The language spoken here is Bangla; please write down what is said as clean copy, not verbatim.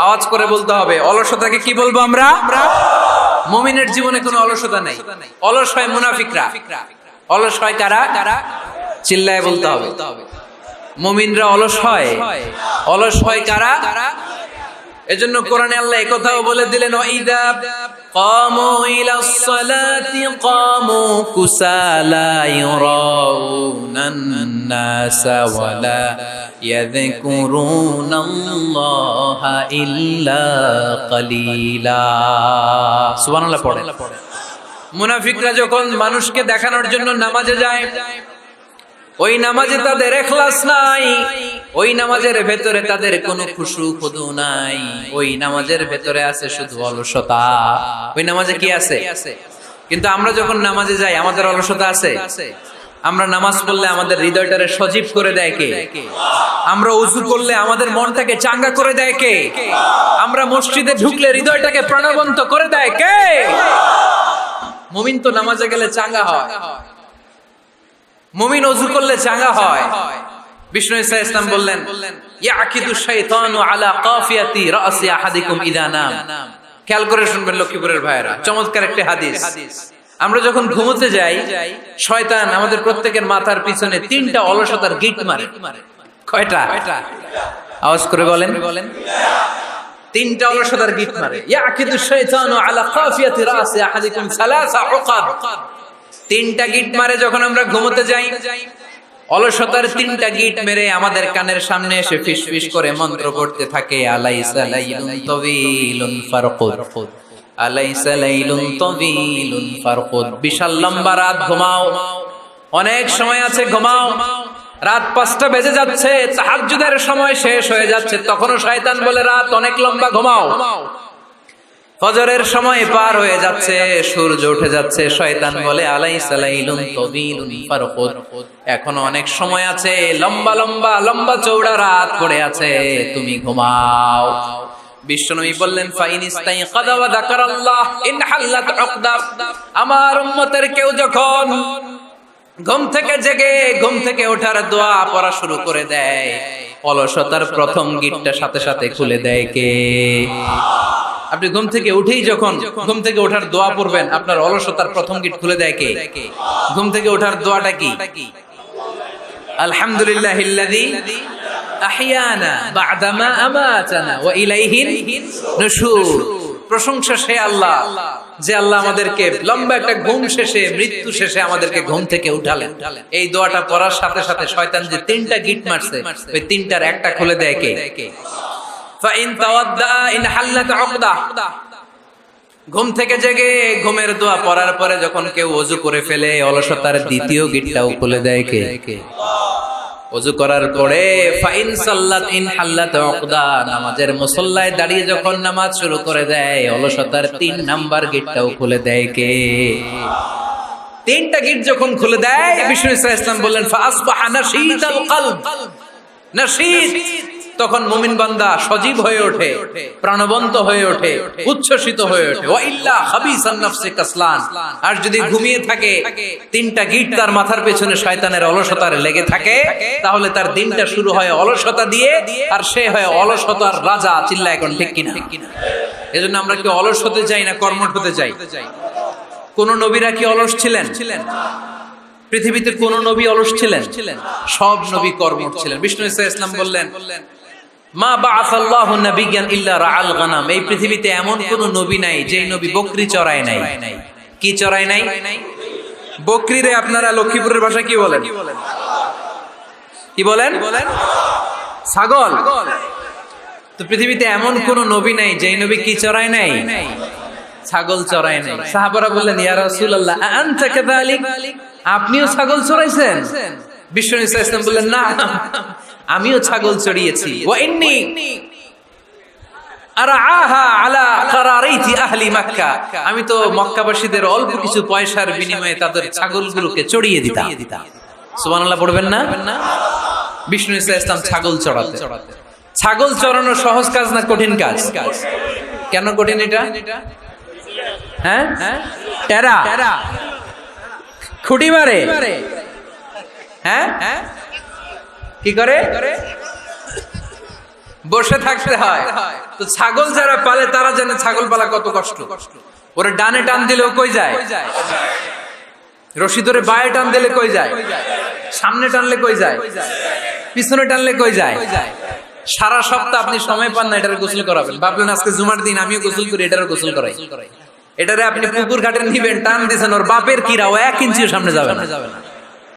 আওয়াজ করে বলতে হবে। অলসতাকে কি বলবো আমরা? মুমিনের জীবনে কোনো অলসতা নেই। অলস হয় মুনাফিকরা। অলস হয় কারা? চিল্লায় বলতে হবে। মুমিনরা অলস হয়। অলস হয় কারা? এজন্য কোরআনে আল্লাহ একথাও বলে দিলেন, ওয়াইদা কামু ইলাস সালাতি কামু কুসালা ইউরাউনান নাসা ওয়ালা ইয়াযকুরুনাল্লাহা ইল্লা কালিলা। সুবহানাল্লাহ পড়ে। মুনাফিকরা যখন মানুষকে দেখানোর জন্য নামাজে যায়, ওই নামাজে তাদের ইখলাস নাই, ওই নামাজের ভেতরে তাদের কোনো খুশু খুদু নাই, ওই নামাজের ভেতরে আছে শুধু অলসতা। ওই নামাজে কি আছে? কিন্তু আমরা যখন নামাজে যাই আমাদের অলসতা আছে? আমরা নামাজ পড়লে আমাদের হৃদয়টারে সজীব করে দেয় কে? আমরা ওযু করলে আমাদের মনটাকে চাঙ্গা করে দেয় কে? আমরা মসজিদে ঢুকলে হৃদয়টাকে প্রাণবন্ত করে দেয় কে? মুমিন তো নামাজে গেলে চাঙ্গা হয়, মুমিন ওযু করলে চাঙ্গা হয়। বিষ্ণু ঈসা ইসলাম বললেন, ইয়াকিদু শাইতানু আলা কাফিয়াতি রাসি আহাদিকুম ইযা নাম। খেয়াল করে শুনবেন লক্ষ্মীপুরের ভাইরা, চমৎকার একটা হাদিস। আমরা যখন ঘুমোতে যাই, শয়তান আমাদের প্রত্যেকের মাথার পিছনে 3টা অলসতার গিট মারে। কয়টা? আওয়াজ করে বলেন। 3টা অলসতার গিট মারে। ইয়াকিদু শাইতানু আলা কাফিয়াতি রাসি আহাদিকুম সালাসা উকাব। 3টা গিট মারে যখন আমরা ঘুমোতে যাই। অলসতার 3টা গিট মেরে আমাদের কানের সামনে এসে ফিসফিস করে মন্ত্র পড়তে থাকে, আলাইসা লাইলুন তাওয়িলুন ফারকুদ, আলাইসা লাইলুন তাওয়িলুন ফারকুদ। বিশাল লম্বা রাত, ঘুমাও। অনেক সময় আছে, ঘুমাও। রাত 5টা বেজে যাচ্ছে, তাহাজ্জুদের সময় শেষ হয়ে যাচ্ছে, তখনও শয়তান বলে রাত অনেক লম্বা, ঘুমাও। ফজরের সময় পার হয়ে যাচ্ছে, সূর্য উঠে যাচ্ছে, শয়তান বলে আলাইসা লাইলুন তাওয়িলুন ফারকুদ, এখনো অনেক সময় আছে, লম্বা লম্বা লম্বা চওড়া রাত পড়ে আছে, তুমি ঘুমাও। বিশ্বনবী বললেন, ফাইন ইস্তাইকাযা ওয়া যাকারাল্লাহ ইনহাল্লাত উকদা। আমার উম্মতের কেউ যখন ঘুম থেকে জেগে ঘুম থেকে ওঠার দোয়া পড়া শুরু করে দেয়, অলসতার প্রথম গিটটা সাথে সাথে খুলে দেয় কে? আপনি ঘুম থেকে উঠেই যখন ঘুম থেকে ওঠার দোয়া পড়বেন, আপনার অলসতার প্রথম গিট খুলে দেয় কে? ঘুম থেকে ওঠার দোয়াটা কি? আলহামদুলিল্লাহিল্লাযী আহইয়ানা বা'দা মা আমাতানা ওয়া ইলাইহিন নুশুর। প্রশংসা সে আল্লাহ, যে আল্লাহ আমাদেরকে লম্বা একটা ঘুম শেষে, মৃত্যু শেষে আমাদেরকে ঘুম থেকে উঠালেন। এই দোয়াটা পড়ার সাথে সাথে শয়তান যে 3টা গিট মারছে, ওই 3টার একটা খুলে দেয় কে? ফাইন তাওয়াদ্দা ইনহাল্লাত উকদা। ঘুম থেকে জেগে ঘুমের দোয়া পড়ার পরে যখন কেউ ওযু করে ফেলে, অলসতার দ্বিতীয় গিটটাও খুলে দেয় কে? ওযু করার পরে ফাইন সাল্লাত ইনহাল্লাত উকদা, নামাজের মুসল্লায় দাঁড়িয়ে যখন নামাজ শুরু করে দেয়, অলসতার 3 নাম্বার গিটটাও খুলে দেয় কে? 3টা গিট যখন খুলে দেয়, বিষ্ণু ঈসা ইসলাম বললেন, ফাসবাহা নাশীদাল কলব। নাশীদ, তখন মুমিন বান্দা সজীব হয়ে ওঠে, প্রাণবন্ত হয়ে ওঠে, উচ্ছ্বসিত হয়ে ওঠে। ওয়া ইল্লা খাবিসান নাফসি কাসলান। আর যদি ঘুমিয়ে থাকে, 3টা গিট তার মাথার পেছনে শয়তানের অলসতার লেগে থাকে, তাহলে তার দিনটা শুরু হয় অলসতা দিয়ে, আর সে হয় অলসতার রাজা। চিল্লায় এখন ঠিক কিনা? এজন্য আমরা কি অলস হতে চাই না কর্মঠ হতে চাই? কোন নবীরা কি অলস ছিলেন? পৃথিবীতে কোন নবী অলস ছিলেন? সব নবী কর্মঠ ছিলেন। বিষ্ণু ঈসা ইসলাম বললেন, মা বাআসাল্লাহু নাবিয়্যান ইল্লা রাআল গানাম। এই পৃথিবীতে এমন কোন নবী নাই যেই নবী বকরি চড়ায় নাই। কি চড়ায় নাই? বকরি রে আপনারা লক্ষ্মীপুরের ভাষায় কি বলেন? কি বলেন? ছাগল। তো পৃথিবীতে এমন কোন নবী নাই যেই নবী কি চড়ায় নাই? ছাগল চড়ায় নাই। সাহাবারা বললেন, ইয়া রাসূলুল্লাহ আনতা কাযালিক, আপনিও ছাগল চড়াইছেন? বিষ্ণু ঈসা ইসলাম বললেন, না, আমিও ছাগল চড়িয়েছি। ওয়া ইন্নী আরআহা আলা কারারাইতি আহলি মক্কা, আমি তো মক্কাবাসীদের অল্প কিছু পয়সার বিনিময়ে তাদের ছাগলগুলোকে চড়িয়ে দিতাম। সুবহানাল্লাহ পড়বেন না? বিষ্ণু ঈসা ইসলাম ছাগল চড়াতে। ছাগল চড়ানো সহজ কাজ না কঠিন কাজ? কেন কঠিন এটা? হ্যাঁ, টেরা খুঁটি মারে। হ্যাঁ, কি করে? বসে থাকতে হয়। তো ছাগল যারা পালে তারা জানে ছাগল পালা কত কষ্ট। ওরে ডানে টান দিলেও কই যায়, রশি ধরে বায়ে টান দিলে কই যায়, সামনে টানলে কই যায়, পিছনে টানলে কই যায়। সারা সপ্তাহ আপনি সময় পান না এটার গোসল করাবেন, ভাবলেন আজকে জুমার দিন আমিও গোসল করি, এটার গোসল করাই। এটারে আপনি পুকুর ঘাটে নিবেন, টান দিয়েছেন, ওর বাপের কিরা ও 1 ইঞ্চিও সামনে যাবে না।